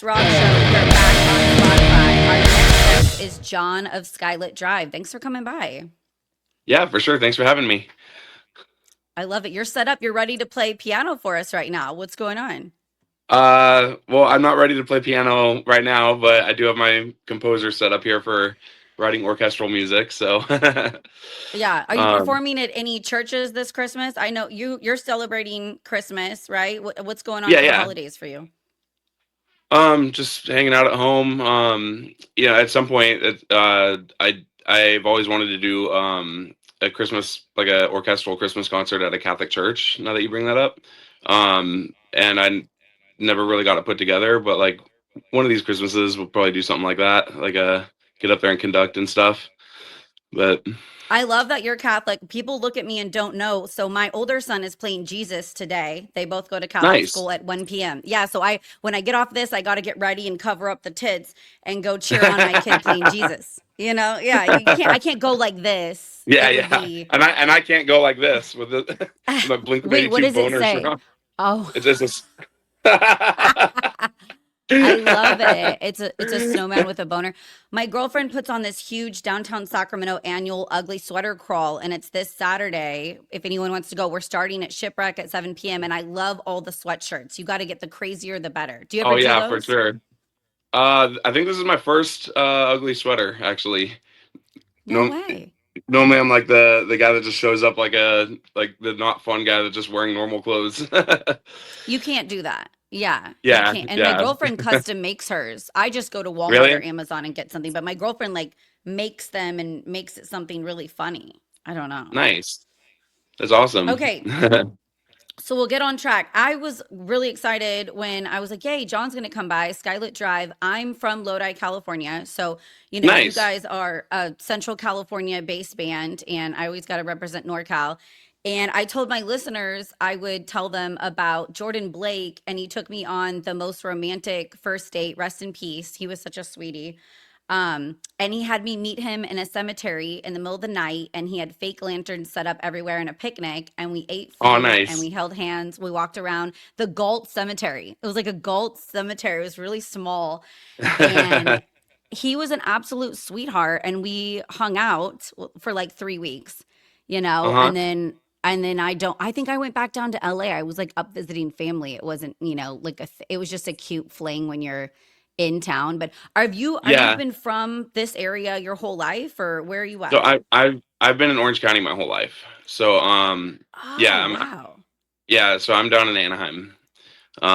Rock Show. We're back on Spotify. Our next guest is Jon of Skylit Drive. Thanks for coming by. Yeah, for sure. Thanks for having me. I love it. You're set up. You're ready to play piano for us right now. What's going on? Well, I'm not ready to play piano right now, but I do have my composer set up here for writing orchestral music. So, Yeah. Are you um, performing at any churches this Christmas? I know you're celebrating Christmas, right? What's going on yeah, for the yeah. holidays for you? Just hanging out at home. At some point, I've always wanted to do a Christmas, like a orchestral Christmas concert at a Catholic church. Now that you bring that up, and I never really got it put together, but like one of these Christmases, we'll probably do something like that, like get up there and conduct and stuff. But I love that you're Catholic. People look at me and don't know. So my older son is playing Jesus today. They both go to Catholic nice. school at 1 p.m. Yeah, so I when I get off this, I got to get ready and cover up the tits and go cheer on my kid playing Jesus. Yeah, you can't I can't go like this. Yeah, It would yeah. be And I can't go like this with the my Blink Wait, what 182 does it boner say? shirt. Oh. It's just this. I love it. It's a snowman with a boner. My girlfriend puts on this huge downtown Sacramento annual ugly sweater crawl, and it's this Saturday. If anyone wants to go, we're starting at Shipwreck at 7 p.m. And I love all the sweatshirts. You got to get the crazier the better. Do you Oh ever do yeah, for those? sure. I think this is my first ugly sweater actually. No No, way. normally I'm like the guy that just shows up like the not fun guy that's just wearing normal clothes. You can't do that. Yeah, you Yeah, can't. And my yeah. girlfriend custom makes hers. I just go to Walmart or Really? Amazon and get something, but my girlfriend like makes them and makes it something really funny. I don't know. Nice. That's awesome. Okay, so we'll get on track. I was really excited when I was like, "Yay, John's going to come by Skylit Drive." I'm from Lodi, California, so you Nice. guys are a Central California based band, and I always got to represent NorCal. And I told my listeners I would tell them about Jordan Blake, and he took me on the most romantic first date. Rest in peace. He was such a sweetie. And he had me meet him in a cemetery in the middle of the night, and he had fake lanterns set up everywhere and a picnic, and we ate Oh, food and we nice. held hands. We walked around the Galt Cemetery. It was like a Galt cemetery. It was really small, and he was an absolute sweetheart. And we hung out for like 3 weeks, Uh-huh. and then I think I went back down to LA. I was like up visiting family. It wasn't, like it was just a cute fling when you're in town. But have you Yeah. been from this area your whole life, or where are you So at? I've been in Orange County my whole life. So Oh, yeah, wow. so I'm down in Anaheim.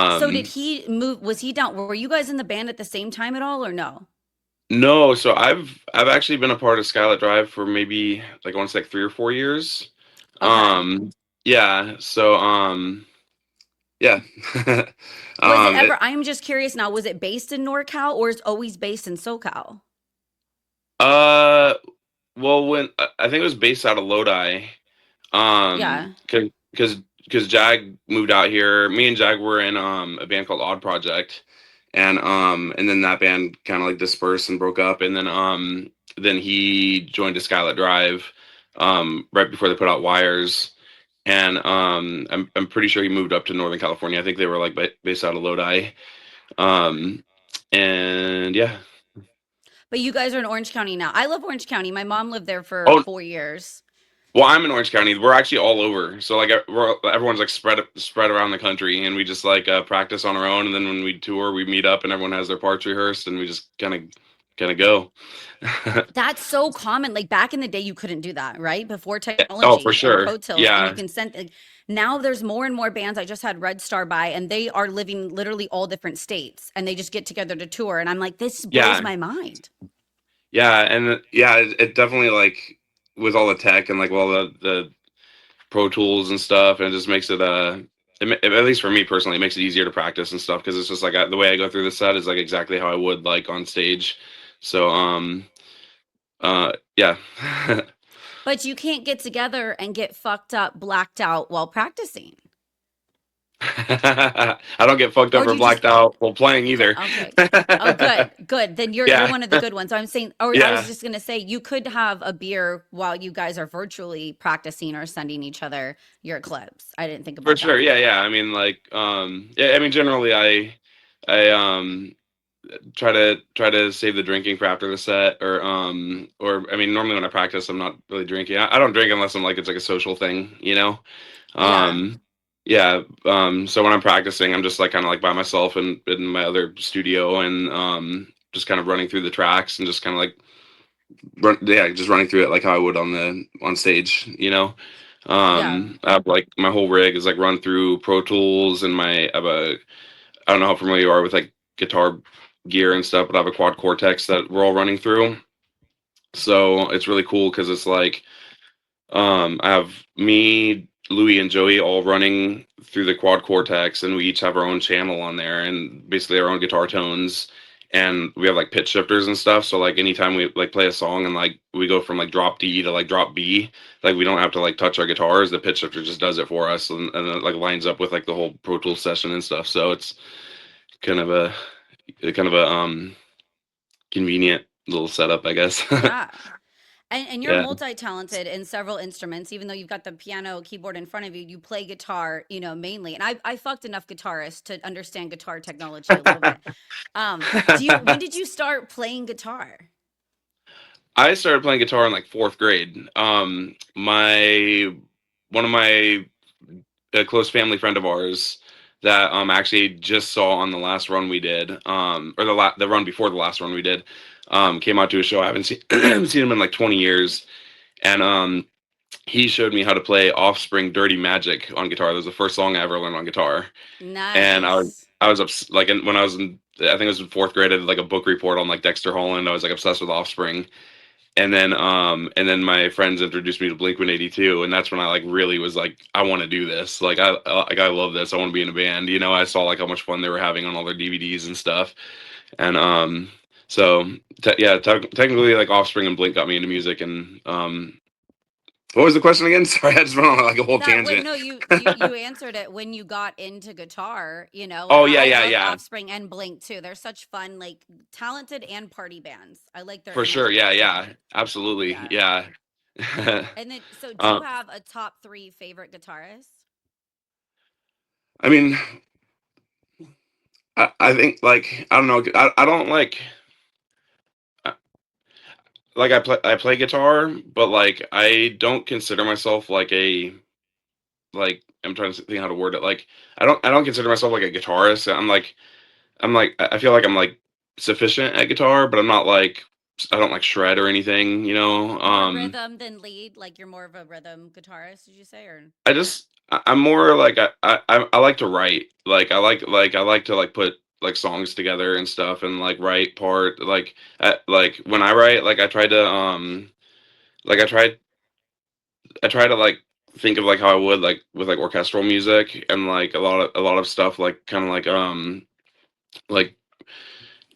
So did Um he move? Was he down? Were you guys in the band at the same time at all, or no? no, so I've actually been a part of Skylit Drive for maybe like I want to say like 3 or 4 years. Okay. Um yeah, so yeah. Was it It, ever? I'm just curious now. Was it based in NorCal, or is it always based in SoCal? uh well when I think it was based out of Lodi. Yeah. Because Jag moved out here. Me and Jag were in a band called Odd Project, and then that band kind of like dispersed and broke up, and then he joined a Skylit Drive right before they put out Wires, and I'm pretty sure he moved up to Northern California. I think they were like based out of Lodi, um, and yeah. But you guys are in Orange County now. I love Orange County. My mom lived there for Oh, 4 years. well, I'm in Orange County. We're actually all over. So like everyone's like spread around the country, and we just like practice on our own. And then when we tour, we meet up, and everyone has their parts rehearsed, and we just kind of go. That's so common. Like back in the day, you couldn't do that, right? Before Oh, for technology and sure. Pro Tools, and you Yeah, can send. Like, now there's more and more bands. I just had Red Star by, and they are living literally all different states, and they just get together to tour. And I'm like, this blows yeah, my mind. yeah, and yeah, it definitely like with all the tech and like all the Pro Tools and stuff, and it just makes at least for me personally, it makes it easier to practice and stuff because it's just like the way I go through the set is like exactly how I would like on stage. So yeah. But you can't get together and get fucked up, blacked out while practicing. I don't get fucked Or up do or you just blacked out while playing okay, either. okay. Oh, good, good. Then you're Yeah, one of the good ones. So I'm saying, or I was yeah, just gonna say, you could have a beer while you guys are virtually practicing or sending each other your clips. I didn't think for about sure. that. Yeah, yeah. I mean, like, yeah. I mean, generally, I try to save the drinking for after the set, or I mean, normally when I practice, I'm not really drinking. I don't drink unless I'm like it's like a social thing, you know. Yeah. Um, yeah. So when I'm practicing, I'm just like kind of like by myself in my other studio, and just kind of running through the tracks and just kind of like yeah, just running through it like how I would on stage, you know. Yeah. I have like my whole rig is like run through Pro Tools, and I have a I don't know how familiar you are with like guitar gear and stuff, but I have a quad cortex that we're all running through. So it's really cool because it's like I have me, Louie, and Joey all running through the quad cortex, and we each have our own channel on there, and basically our own guitar tones. And we have like pitch shifters and stuff. So like anytime we like play a song and like we go from like drop D to like drop B, like we don't have to like touch our guitars. The pitch shifter just does it for us, and it like lines up with like the whole Pro Tools session and stuff. So it's kind of a convenient little setup, I guess. Yeah. And you're Yeah. multi-talented in several instruments, even though you've got the piano keyboard in front of you, you play guitar, mainly. And I fucked enough guitarists to understand guitar technology a little bit. When did you start playing guitar? I started playing guitar in like fourth grade. My one of my a close family friend of ours that actually just saw on the last run we did, or the run before the last run we did, came out to a show. I haven't seen haven't seen him in like 20 years, and he showed me how to play Offspring "Dirty Magic" on guitar. That was the first song I ever learned on guitar, and Nice. when I was in, I think it was in fourth grade. I did like a book report on like Dexter Holland. I was like obsessed with Offspring, and then my friends introduced me to Blink 182, and that's when I like really was like, I want to do this. Like I love this. I want to be in a band. You know, I saw like how much fun they were having on all their DVDs and stuff, and so yeah, technically like Offspring and Blink got me into music. And what was the question again? Sorry, I just went on like a whole That wait, tangent. no, you answered it when you got into guitar, and Oh I, yeah, I yeah, love yeah, Offspring and Blink too. They're such fun, like talented and party bands. I like their for sure. Yeah, energy. yeah, absolutely. Yeah. Yeah. And then, so do you um, have a top three favorite guitarists? I mean, I think like I don't know. I don't like I play guitar, but like I don't consider myself like like I'm trying to think how to word it. Like I don't consider myself like a guitarist. I feel like I'm like sufficient at guitar, but I'm not like I don't like shred or anything, you know. More rhythm than lead, like you're more of a rhythm guitarist, did you say? Or I'm more like I like to write. Like I like to like put like songs together and stuff, and like write part like when I write, like like I try to like think of like how I would like with like orchestral music, and like a lot of stuff like kind of like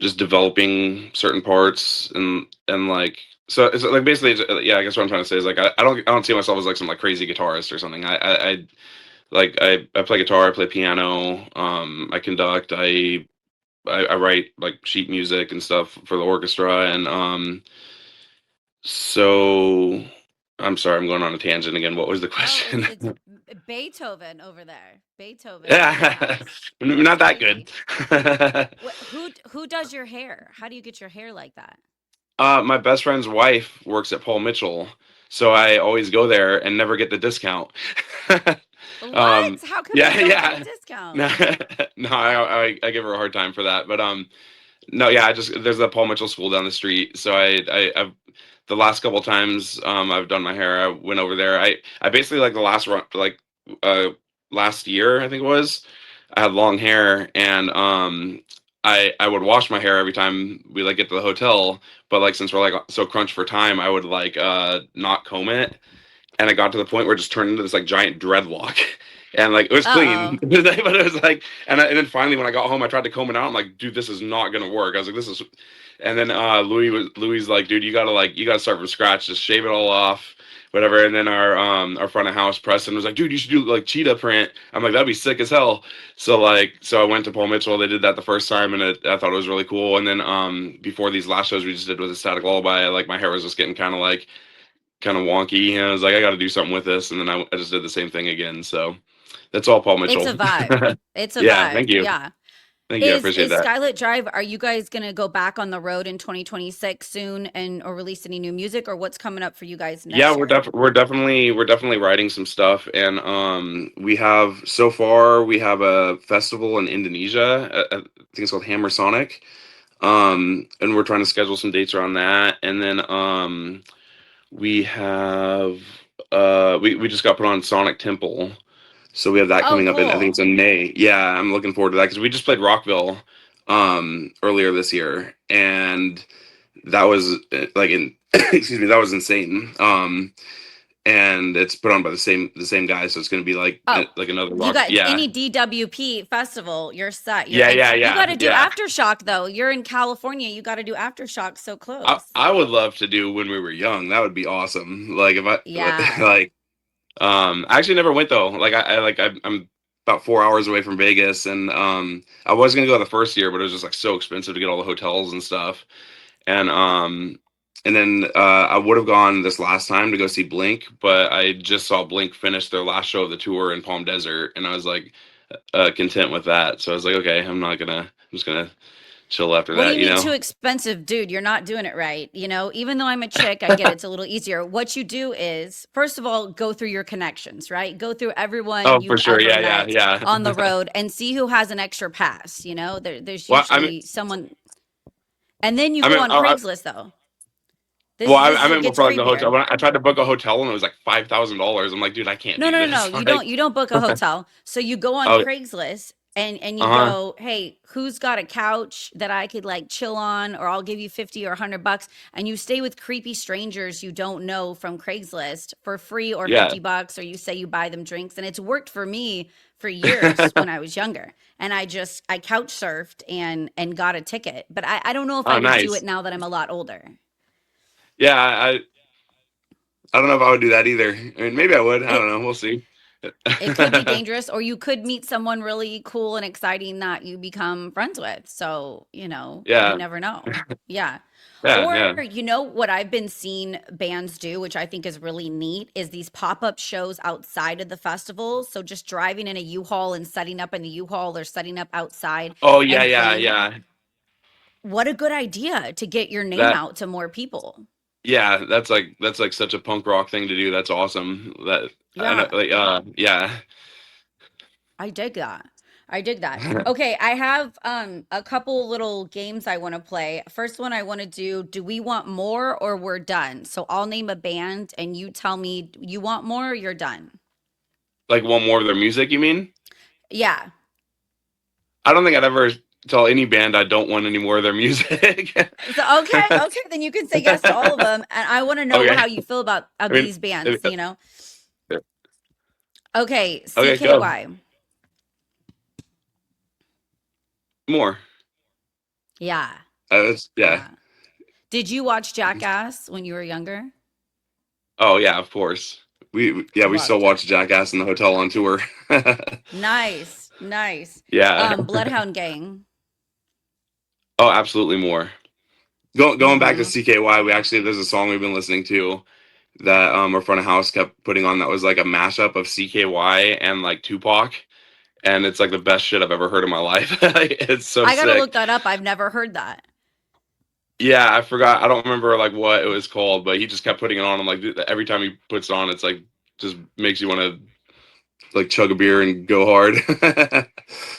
just developing certain parts, and like so it's like basically yeah, I guess what I'm trying to say is like I don't see myself as like some like crazy guitarist or something. I play guitar, I play piano, I conduct, I write like sheet music and stuff for the orchestra, and so I'm sorry, I'm going on a tangent again. What was the oh, it's question? it's Beethoven over there. Beethoven in the Yeah, house. not That's that good. crazy. Who does your hair? How do you get your hair like that? My best friend's wife works at Paul Mitchell, so I always go there and never get the discount. What? How come you Yeah, don't get a yeah. discount? No, no, I give her a hard time for that, but no, yeah, I just there's the Paul Mitchell school down the street, so I've the last couple times I've done my hair, I went over there. I basically like the last run, like uh last year I think it was. I had long hair, and I would wash my hair every time we like get to the hotel, but like since we're like so crunched for time, I would like not comb it, and it got to the point where it just turned into this like giant dreadlock. And like it was clean, Uh-oh. but it was like, and then finally when I got home, I tried to comb it out. I'm like, dude, this is not gonna work. I was like, this is, and then Louis like, dude, you gotta start from scratch, just shave it all off, whatever. And then our front of house Preston was like, dude, you should do like cheetah print. I'm like, that'd be sick as hell. So I went to Paul Mitchell. They did that the first time, and I thought it was really cool. And then before these last shows we just did with a Static Lullaby, like my hair was just getting kind of wonky, and I was like, I got to do something with this, and then I just did the same thing again. So that's all Paul It's Mitchell. a vibe. It's a Yeah, vibe. thank you. Yeah. Thank you. I Is appreciate that. Skylit Drive, are you guys gonna go back on the road in 2026 soon and or release any new music, or what's coming up for you guys Yeah, next year? we're definitely writing some stuff, and we have so far we have a festival in Indonesia. I think it's called Hammer Sonic. And we're trying to schedule some dates around that, and then we have we just got put on Sonic Temple, so we have that Oh, coming up in, I think it's cool. in May. Yeah, I'm looking forward to that because we just played Rockville earlier this year, and that was like in excuse me, that was insane. And it's put on by the same guy, so it's going to be Oh, like another you rock. got Yeah, any DWP festival, you're set. You're yeah, and yeah, you got yeah, to do yeah. aftershock though. You're in California. You got to do aftershock so I close. I would love to do when we were young. That would be awesome. Like if I Yeah. like I actually never went though. Like I'm about 4 hours away from Vegas, and I was gonna go the first year, but it was just like so expensive to get all the hotels and stuff. And then I would have gone this last time to go see Blink, but I just saw Blink finish their last show of the tour in Palm Desert, and I was like content with that. So I was like, okay, I'm just gonna chill after What do that, you you mean know? too expensive? Dude, you're not doing it right. Even though I'm a chick, I get it's a little easier. What you do is, first of all, go through your connections, right? Go through everyone Oh, for you've sure. ever Yeah, yeah, met on the yeah. road and see who has an extra pass. There's Well, I mean, usually someone, and then you I go mean, on Craigslist though. well, This I is it meant more gets for like the hotel. creepier. When I tried to book a hotel and it was like $5,000, I'm like, dude, I can't No, do no, no, no. this. Like, You don't book a hotel. So you go on oh, Craigslist and you uh-huh, go, "Hey, who's got a couch that I could like chill on or I'll give you 50 or $100." And you stay with creepy strangers you don't know from Craigslist for free or yeah. $50 or you say you buy them drinks and it's worked for me for years when I was younger. And I couch surfed and got a ticket. But I don't know if I Oh, would do it nice. now that I'm a lot older. Yeah, I don't know if I would do that either. I mean, maybe I would. I don't It know. We'll see. it could be dangerous, or you could meet someone really cool and exciting that you become friends with. So, you Yeah, never know. Yeah. yeah, Or, yeah. what I've been seeing bands do, which I think is really neat, is these pop up shows outside of the festival. So, just driving in a U Haul and setting up in the U Haul or setting up outside Oh, yeah, and yeah, playing. yeah. What a good idea to get your name That, out to more people. yeah, that's like such a punk rock thing to do. That's awesome. That I know, Yeah. like, yeah. I dig that. I dig that. Okay, I have a couple little games I want to play. First one I want to do we want more or we're done? So I'll name a band and you tell me you want more or you're done. Like one more of their music, you mean? Yeah. I don't think I'd ever tell any band I don't want any more of their music. So okay, then you can say yes to all of them and I want to know Okay. how you feel about I mean, these bands. Okay, okay, go. CKY. More. Yeah. Yeah. Yeah. Did you watch Jackass when you were younger? Oh yeah, of course. We still Loved watch it. Jackass in the hotel on tour. Nice. Nice. Yeah. Bloodhound Gang. Oh, absolutely more. Going back to Mhm. CKY, there's a song we've been listening to that our front of house kept putting on that was like a mashup of CKY and like Tupac, and it's like the best shit I've ever heard in my life. It's so I gotta sick. look that up. I've never heard that. Yeah, I forgot. I don't remember like what it was called, but he just kept putting it on. I'm like, dude, every time he puts it on, it's like just makes you want to like chug a beer and go hard.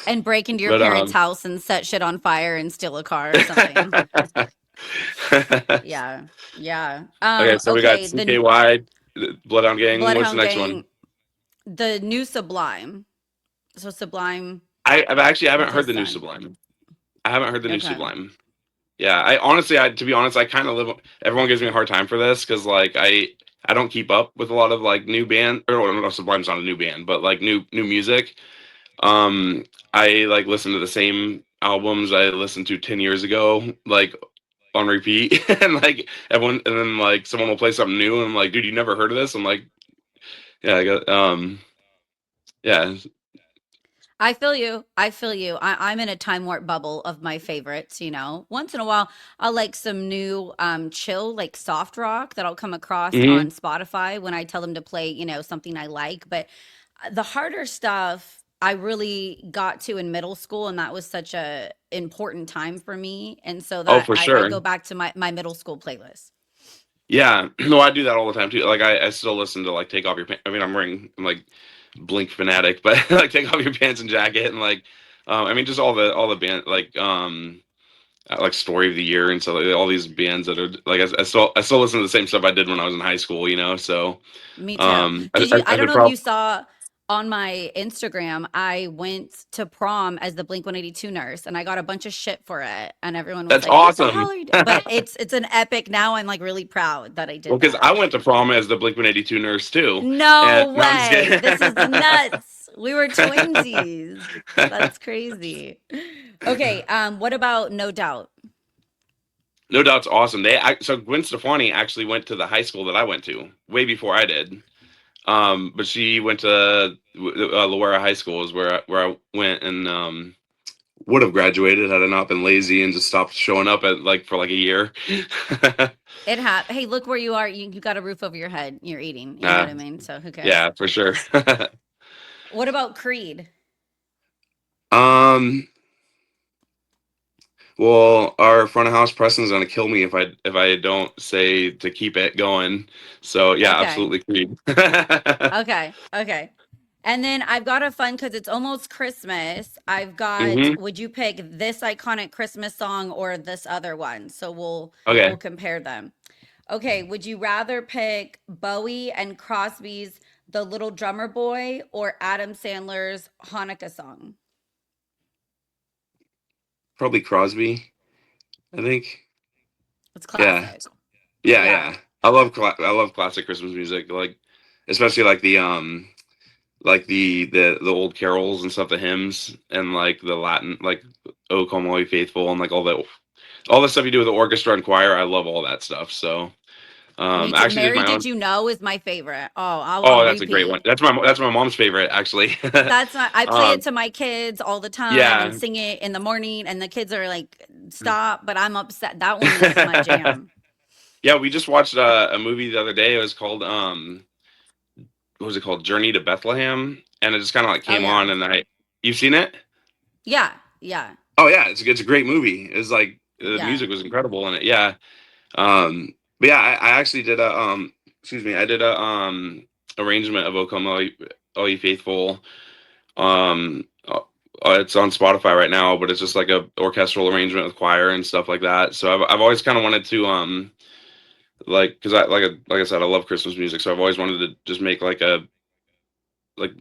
And break into your But parents' house and set shit on fire and steal a car or something. Yeah. Yeah. okay, so we got Okay, the CKY, Bloodhound Gang. What's the Bloodhound next one? Gang, the new Sublime. So Sublime, I haven't heard the new Descend. Sublime. I haven't heard the new Okay. Sublime. Yeah, I honestly, to be honest, I kind of live. Everyone gives me a hard time for this because like I don't keep up with a lot of like new band or no, Sublime's not a new band, but like new music. Um, I like listen to the same albums I listened to 10 years ago, like on repeat, and like everyone, and then like someone will play something new, and I'm like, dude, you never heard of this? I'm like, yeah, yeah, I feel you. I feel you. I'm in a time warp bubble of my favorites. Once in a while, I'll like some new chill, like soft rock that I'll come across hmm on Spotify when I tell them to play, something I like. But the harder stuff. I really got to in middle school, and that was such a important time for me. And so Oh, that for I sure. go back to my middle school playlist. Yeah, no, I do that all the time too. Like I still listen to like Take Off Your Pants. I mean, I'm like Blink fanatic, but like Take Off Your Pants and Jacket and like, I mean, just all the band like Story of the Year and so like, all these bands that are like I still listen to the same stuff I did when I was in high school, you know. So Me too. Did you? I I don't could know if you probably saw on my Instagram. I went to prom as the Blink 182 nurse, and I got a bunch of shit for it. And everyone was that's like, "What the hell awesome. are you?" But it's an epic. Now I'm like really proud that I Well, did because that. I went to prom as the Blink-182 nurse too, and No no, I'm just way. kidding. This is nuts. We were twinsies. That's crazy. Okay, what about No Doubt? No Doubt's awesome. So Gwen Stefani actually went to the high school that I went to way before I did. But she went to Loera High School is where I went and would have graduated had I not been lazy and just stopped showing up at like for like a year. Hey, look where you are. You got a roof over your head. You're eating. You know what uh, I mean? So who cares? yeah, for sure. What about Creed? um, well, our front of house Preston's gonna kill me if I don't say to keep it going. So yeah, Okay. absolutely Creed. Okay. Okay. And then I've got a fun because it's almost Christmas. I've got, hmm would you pick this iconic Christmas song or this other one? So we'll Okay, compare them. Okay, would you rather pick Bowie and Crosby's The Little Drummer Boy or Adam Sandler's Hanukkah song? probably Crosby. I think. It's Yeah, classic. Yeah. yeah. I love classic Christmas music, like especially like the old carols and stuff, the hymns and like the Latin like "O Come All Ye Faithful" and like all the stuff you do with the orchestra and choir. I love all that stuff. So Me I too. actually did Mary, my did own. you know is my favorite. Oh, I'll Oh, that's a great repeat. one. That's my mom's favorite actually. That's not, I play it um, to my kids all the time and yeah. sing it in the morning, and the kids are like, stop, but I'm upset. That one is my jam. Yeah, we just watched a movie the other day. It was called what was it called? Journey to Bethlehem, and it just kind of like Oh, came yeah. on, and I you've seen it? Yeah. Yeah. Oh yeah, it's a great movie. It's like the Yeah. music was incredible in it. Yeah. But yeah, I actually did a excuse me, I did a arrangement of "O Come All Ye Faithful." It's on Spotify right now, but it's just like a orchestral arrangement with choir and stuff like that. So I've always kind of wanted to like because like I said, I love Christmas music, so I've always wanted to just make like a like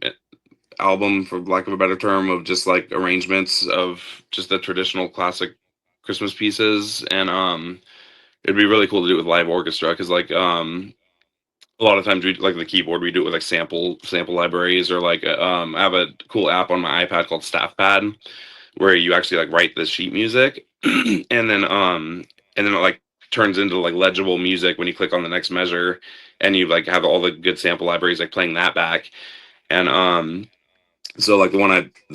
album, for lack of a better term, of just like arrangements of just the traditional classic Christmas pieces, and it'd be really cool to do it with live orchestra because like a lot of times we like the keyboard we do it with like sample libraries or like I have a cool app on my iPad called Staff Pad where you actually like write the sheet music and then it like turns into like legible music when you click on the next measure and you like have all the good sample libraries like playing that back and so like the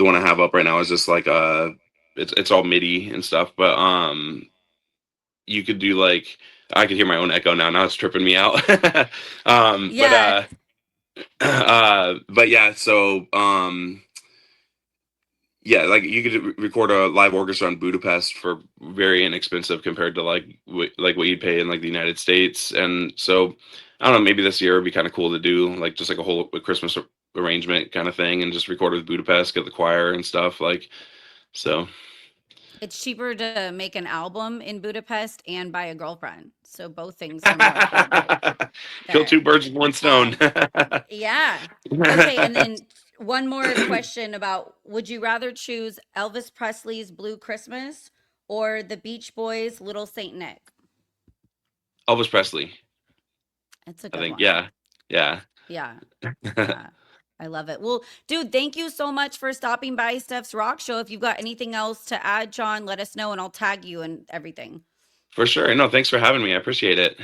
one I have up right now is just like it's all MIDI and stuff, but you could do like I could hear my own echo now. Now it's tripping me out. um, but Yeah. uh, but yeah. So yeah, like you could record a live orchestra in Budapest for very inexpensive compared to like like what you'd pay in like the United States. And so I don't know. Maybe this year would be kind of cool to do like just like a whole Christmas arrangement kind of thing and just record with Budapest, get the choir and stuff like so. It's cheaper to make an album in Budapest and buy a girlfriend. So both things are more affordable Kill two there. birds with one stone. Um, yeah. Okay, and then one more question about, would you rather choose Elvis Presley's Blue Christmas or the Beach Boys' Little Saint Nick? Elvis Presley, It's a I good think. one. Yeah, yeah. Yeah. Yeah. I love it. Well, dude, thank you so much for stopping by Steph's Rock Show. If you've got anything else to add, John, let us know and I'll tag you and everything. For sure. No, thanks for having me. I appreciate it.